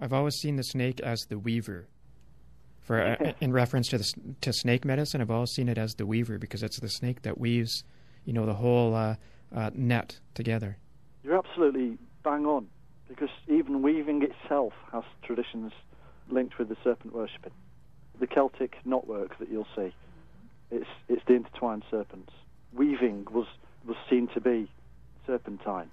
I've always seen the snake as the weaver. In reference to snake medicine, I've always seen it as the weaver because it's the snake that weaves, the whole net together. You're absolutely bang on, because even weaving itself has traditions linked with the serpent worshipping. The Celtic knotwork that you'll see, it's the intertwined serpents. Weaving was seen to be serpentine.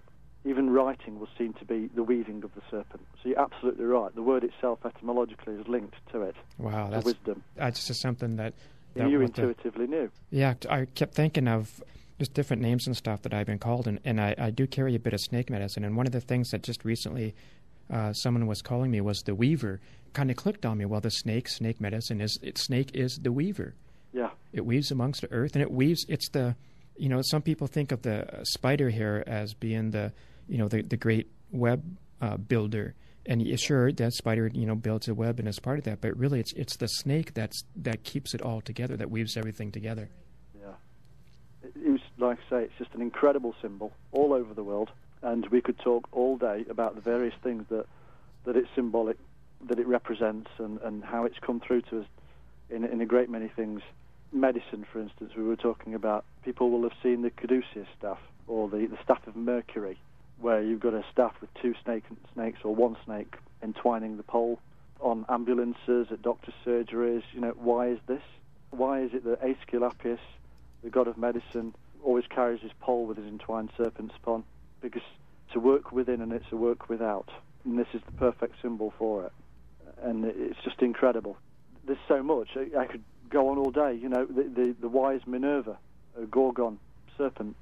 Even writing was seen to be the weaving of the serpent. So you're absolutely right. The word itself etymologically is linked to it. Wow, that's wisdom. That's just something that you intuitively knew. Yeah, I kept thinking of just different names and stuff that I've been called, and I do carry a bit of snake medicine. And one of the things that just recently someone was calling me was the weaver. Kind of clicked on me. Well, the snake medicine snake is the weaver. Yeah, it weaves amongst the earth, and it weaves. It's the, some people think of the spider here as being the great web builder, and sure, that spider builds a web and is part of that. But really, it's the snake that keeps it all together, that weaves everything together. Yeah, it was, like I say, it's just an incredible symbol all over the world, and we could talk all day about the various things that it's symbolic, that it represents, and how it's come through to us in a great many things. Medicine, for instance, we were talking about, people will have seen the caduceus staff, or the staff of Mercury, where you've got a staff with two snakes or one snake entwining the pole on ambulances, at doctor's surgeries. Why is this? Why is it that Aesculapius, the god of medicine, always carries his pole with his entwined serpents upon? Because it's a work within and it's a work without. And this is the perfect symbol for it. And it's just incredible. There's so much. I could go on all day. The wise Minerva, a Gorgon serpent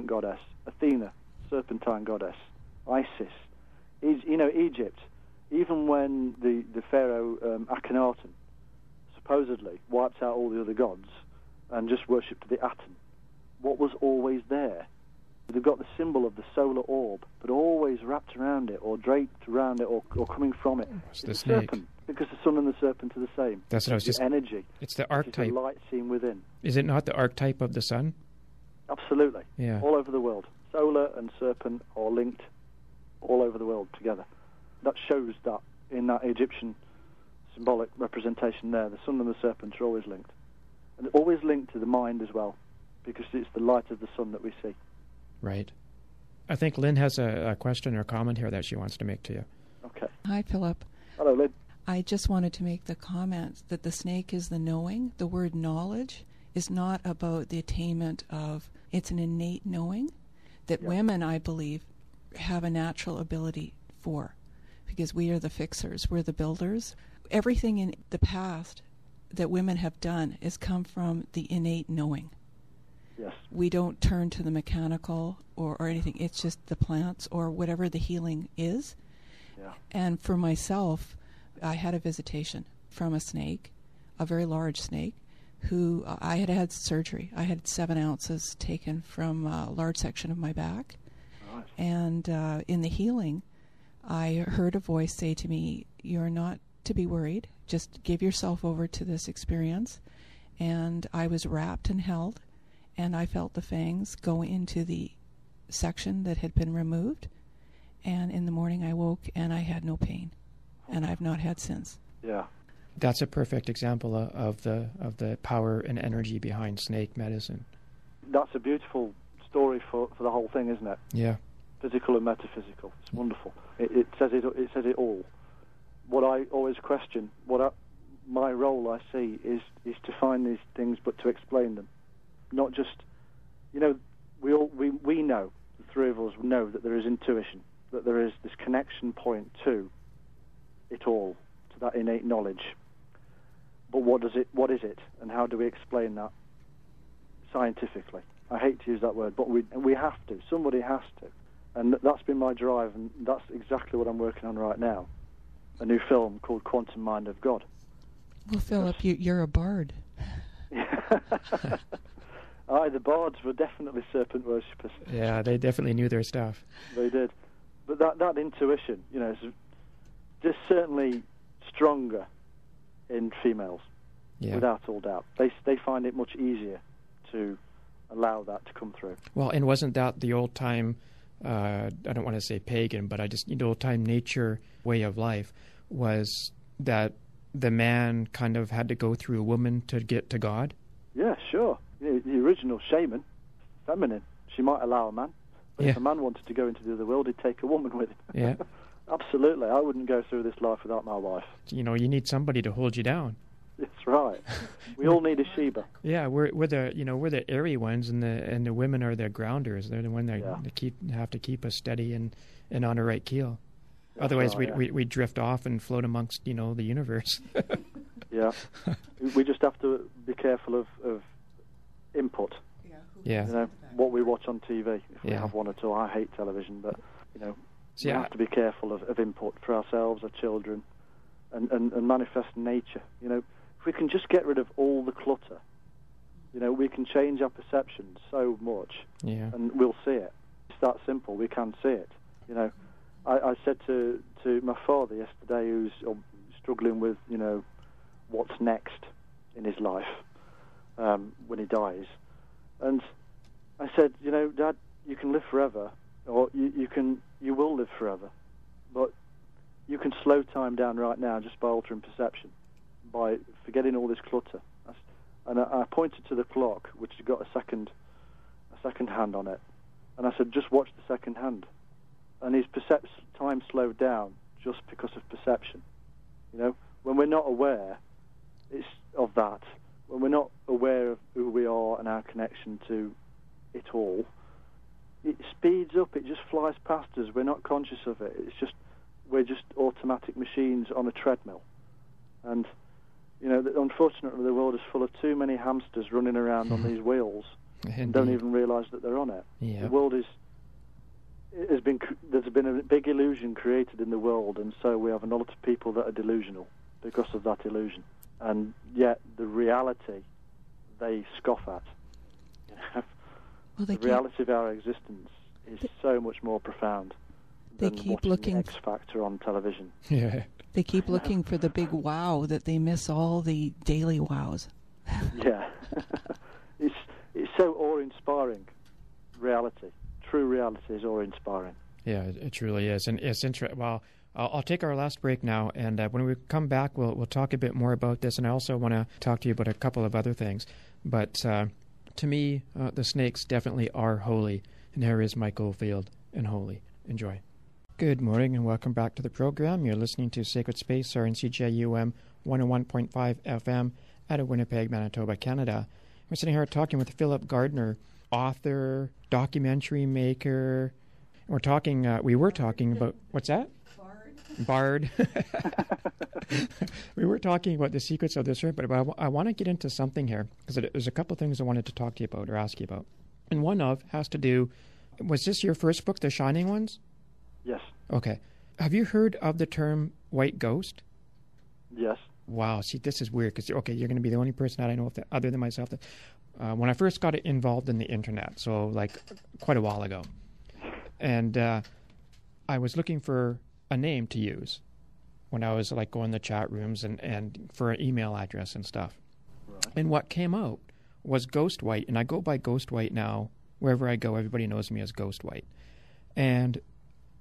goddess, Athena, serpentine goddess, Isis, Egypt. Even when the pharaoh Akhenaten supposedly wiped out all the other gods and just worshipped the Aten, what was always there? They've got the symbol of the solar orb, but always wrapped around it, or draped around it, or coming from it. It's the snake. Serpent, because the sun and the serpent are the same. That's what I was just... energy. It's the archetype. It's the light seen within. Is it not the archetype of the sun? Absolutely. Yeah. All over the world. Solar and serpent are linked all over the world together. That shows that in that Egyptian symbolic representation there, the sun and the serpent are always linked. And always linked to the mind as well, because it's the light of the sun that we see. Right. I think Lynn has a question or comment here that she wants to make to you. Okay. Hi, Philip. Hello, Lynn. I just wanted to make the comment that the snake is the knowing. The word knowledge is not about the attainment of, it's an innate knowing that women, I believe, have a natural ability for, because we are the fixers, we're the builders. Everything in the past that women have done has come from the innate knowing. Yes. We don't turn to the mechanical or anything. It's just the plants or whatever the healing is. Yeah. And for myself, I had a visitation from a snake, a very large snake, who I had had surgery. I had 7 ounces taken from a large section of my back. Right. And in the healing, I heard a voice say to me, "You're not to be worried. Just give yourself over to this experience." And I was wrapped and held, and I felt the fangs go into the section that had been removed. And in the morning I woke and I had no pain, and I've not had since. Yeah. That's a perfect example of the power and energy behind snake medicine. That's a beautiful story for the whole thing, isn't it? Yeah. Physical and metaphysical. It's wonderful. It says it all. What I always question, my role I see is to find these things, but to explain them. Not just, we know, the three of us know that there is intuition, that there is this connection point to it all, to that innate knowledge. But what is it, and how do we explain that scientifically? I hate to use that word, but we have to. Somebody has to. And that's been my drive, and that's exactly what I'm working on right now. A new film called Quantum Mind of God. Well, Philip, you're a bard. Aye, the bards were definitely serpent worshippers. Yeah, they definitely knew their stuff. They did. But that intuition, is just certainly stronger in females, without all doubt. They find it much easier to allow that to come through. Well, and wasn't that the old-time I don't want to say pagan, but I just, old-time nature way of life was that the man kind of had to go through a woman to get to God? Yeah, sure. The original shaman, feminine, she might allow a man. But if a man wanted to go into the other world, he'd take a woman with him. Yeah. Absolutely. I wouldn't go through this life without my wife. You need somebody to hold you down. That's right. We all need a Sheba. Yeah, we're the airy ones, and the women are the grounders. They're the one that have to keep us steady and on a right keel. That's Otherwise, we drift off and float amongst the universe. Yeah, we just have to be careful of input. Yeah. What we watch on TV, if we have one at all. I hate television, but we have to be careful of input for ourselves, our children, and manifest nature. If we can just get rid of all the clutter, we can change our perceptions so much, and we'll see it. It's that simple. We can see it. I said to my father yesterday, who's struggling with, what's next in his life when he dies, and I said, Dad, you can live forever, or you will live forever, but you can slow time down right now just by altering perception, by forgetting all this clutter. And I pointed to the clock, which had got a second hand on it, and I said, just watch the second hand. And his time slowed down just because of perception. When we're not aware of that, when we're not aware of who we are and our connection to it all, it speeds up. It just flies past us. We're not conscious of it. We're just automatic machines on a treadmill. And unfortunately, the world is full of too many hamsters running around on these wheels and don't even realise that they're on it. Yeah. The world there's been a big illusion created in the world, and so we have a lot of people that are delusional because of that illusion. And yet the reality they scoff at. The reality of our existence is so much more profound than watching X Factor on television. Yeah. They keep looking for the big wow that they miss all the daily wows. Yeah. It's so awe-inspiring, reality. True reality is awe-inspiring. Yeah, it truly is. And it's interesting. Well, I'll take our last break now, and when we come back, we'll talk a bit more about this, and I also want to talk to you about a couple of other things. But to me, the snakes definitely are holy, and here is Michael Field in Holy. Enjoy. Good morning, and welcome back to the program. You're listening to Sacred Space, RNCJUM 101.5 FM out of Winnipeg, Manitoba, Canada. We're sitting here talking with Philip Gardiner, author, documentary maker. We were talking about, what's that? Bard. We were talking about the secrets of this earth, but I want to get into something here, because there's a couple of things I wanted to talk to you about or ask you about. And one has to do, was this your first book, The Shining Ones? Yes. Okay. Have you heard of the term white ghost? Yes. Wow. See, this is weird, because, you're going to be the only person that I know, other than myself, that when I first got involved in the internet, so quite a while ago, and I was looking for a name to use when I was going to chat rooms and for an email address and stuff. Right. And what came out was Ghost White, and I go by Ghost White now. Wherever I go, everybody knows me as Ghost White. And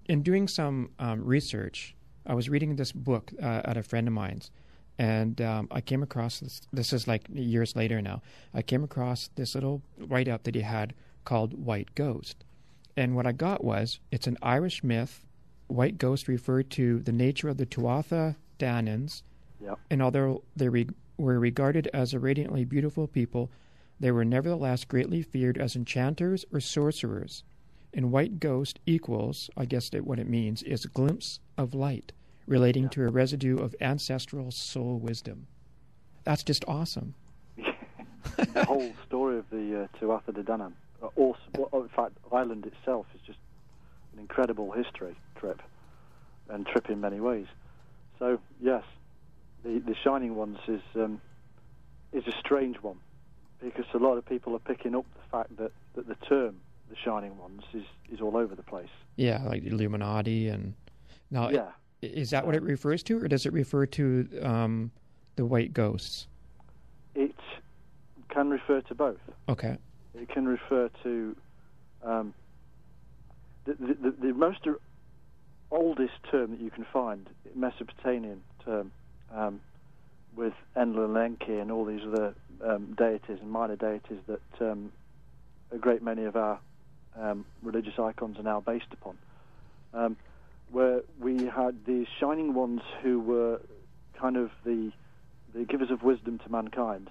in doing some research, I was reading this book at a friend of mine's, and I came across this is years later now. I came across this little write-up that he had called White Ghost. And what I got was, it's an Irish myth. White ghosts referred to the nature of the Tuatha Danans, and although they were regarded as a radiantly beautiful people, they were nevertheless greatly feared as enchanters or sorcerers. And white ghost equals, I guess what it means, is a glimpse of light relating to a residue of ancestral soul wisdom. That's just awesome. The whole story of the Tuatha De Danann, awesome. Well, in fact, Ireland itself is just an incredible history trip in many ways. So yes, the Shining Ones is a strange one, because a lot of people are picking up the fact that the term the Shining Ones is all over the place. Yeah, like Illuminati and now. Yeah. Is that what it refers to, or does it refer to the white ghosts? It can refer to both. Okay. It can refer to the most oldest term that you can find, Mesopotamian term, with Enlil-Enki and all these other deities and minor deities that a great many of our religious icons are now based upon, where we had these shining ones who were kind of the givers of wisdom to mankind,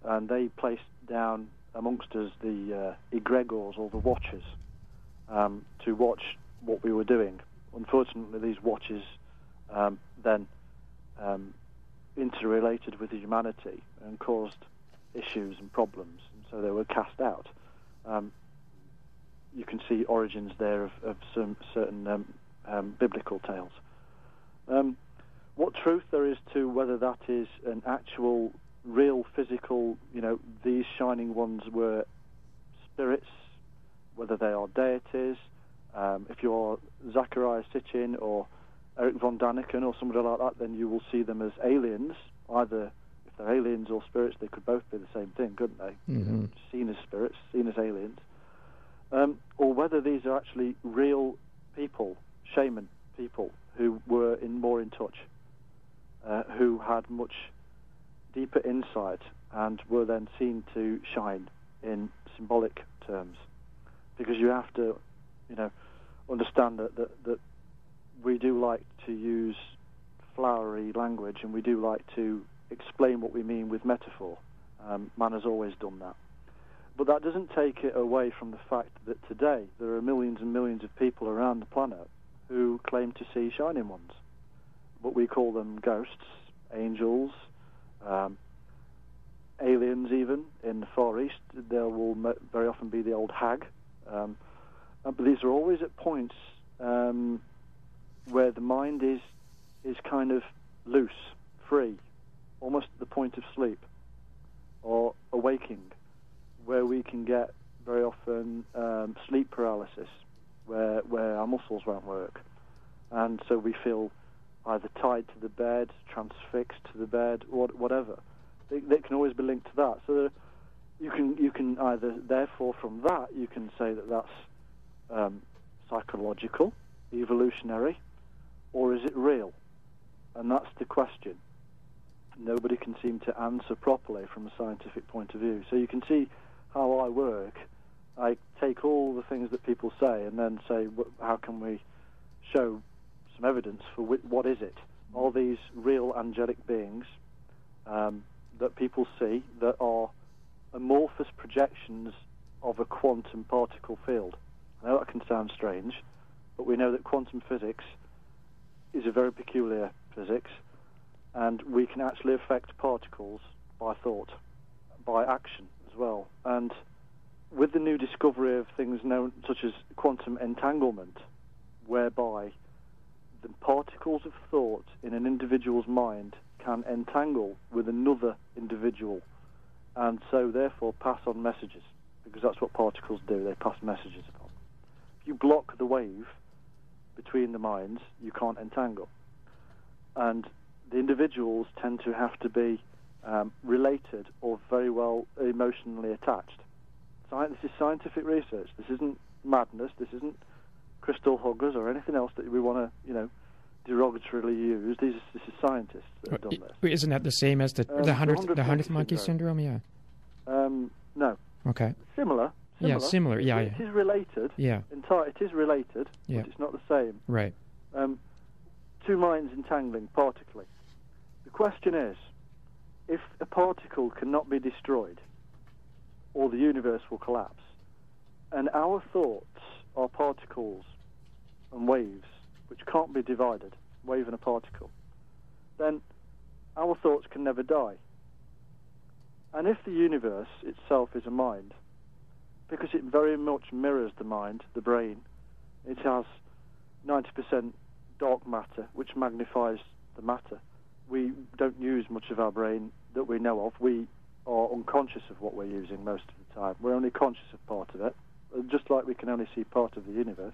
and they placed down amongst us the egregores, or the watchers, to watch what we were doing. Unfortunately, these watchers then interrelated with humanity and caused issues and problems, and so they were cast out. You can see origins there of some certain biblical tales. What truth there is to whether that is an actual, real, physical, these shining ones were spirits, whether they are deities. If you're Zachariah Sitchin or Eric von Daniken or somebody like that, then you will see them as aliens. Either, if they're aliens or spirits, they could both be the same thing, couldn't they? Mm-hmm. Seen as spirits, seen as aliens. Or whether these are actually real people, shaman people, who were more in touch, who had much deeper insight and were then seen to shine in symbolic terms. Because you have to, understand that we do like to use flowery language, and we do like to explain what we mean with metaphor. Man has always done that. But that doesn't take it away from the fact that today there are millions and millions of people around the planet who claim to see shining ones. But we call them ghosts, angels, aliens even. In the Far East, there will very often be the old hag. But these are always at points where the mind is kind of loose, free, almost at the point of sleep or awaking, where we can get very often sleep paralysis, where our muscles won't work, and so we feel either tied to the bed, transfixed to the bed, whatever. They can always be linked to that. So you can either, therefore, from that you can say that that's psychological, evolutionary, or is it real? And that's the question. Nobody can seem to answer properly from a scientific point of view. So you can see how I work. I take all the things that people say and then say, how can we show some evidence for what is it? Are these real angelic beings that people see that are amorphous projections of a quantum particle field? I know that can sound strange, but we know that quantum physics is a very peculiar physics, and we can actually affect particles by thought, by action as well. And with the new discovery of things known such as quantum entanglement, whereby the particles of thought in an individual's mind can entangle with another individual, and so therefore pass on messages, because that's what particles do, they pass messages upon. If you block the wave between the minds, you can't entangle. And the individuals tend to have to be related or very well emotionally attached. This is scientific research. This isn't madness. This isn't crystal huggers or anything else that we want to, derogatorily use. This is scientists that have done this. Isn't that the same as the 100th monkey syndrome? Yeah. No. Okay. Similar. Yeah, similar. Yeah, It is related. Yeah. It is related, yeah. But it's not the same. Right. Two minds entangling partically. The question is, if a particle cannot be destroyed, or the universe will collapse, and our thoughts are particles and waves, which can't be divided, wave and a particle, then our thoughts can never die. And if the universe itself is a mind, because it very much mirrors the mind, the brain, it has 90% dark matter, which magnifies the matter. We don't use much of our brain that we know of. We are unconscious of what we're using most of the time. We're only conscious of part of it, just like we can only see part of the universe.